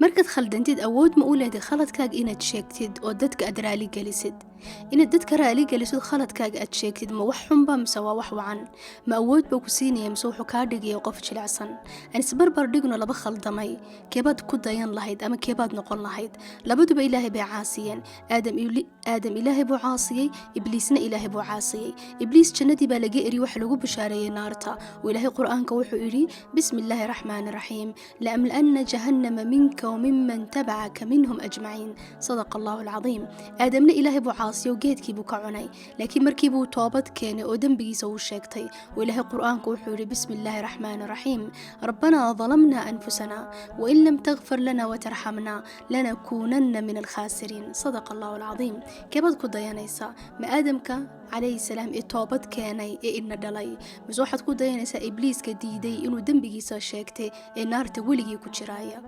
markaad khaldantid awood ma u leedahay khaladkaaga inaad sheegtid oo dadka aad raali gelisid inaad dadka raali gelisid khaladkaaga aad sheegtid ma wax xunba mise waa wax wacan ma awood baa ku siinaya mise wuxuu kaa dhigaya qof jilicsan aan isbarbar dhigno laba khaldamay keebaad ku dayan lahayd ama keebaad noqon lahayd labaduba ilaahay bay caasiyeen aadam ilaahay buu caasiyey ibliisna ilaahay buu caasiyey ibliis jannadii baa laga eri wax lagu bashaareeyay naarta oo ilaahay qur-aanka wuxuu yidhi bismillaahi raxmaani raxiim laamla'anna jahannama minka وممن تبعك منهم أجمعين صدق الله العظيم آدمنا إلهي بو عاصي وجيدكي بو كعناي لكن مركي بو توبت كان ودم بيجي سو الشيكتي وإلهي قرآن كوحوري بسم الله الرحمن الرحيم ربنا ظلمنا أنفسنا وإن لم تغفر لنا وترحمنا لنكونن من الخاسرين صدق الله العظيم كيف كديانيسا ما آدمك عليه السلام توبت كاني إن دلي مزوحت كديانيسا إبليس كديدي إنه دم بيجي سو الشيكتي النار تولي كجرايا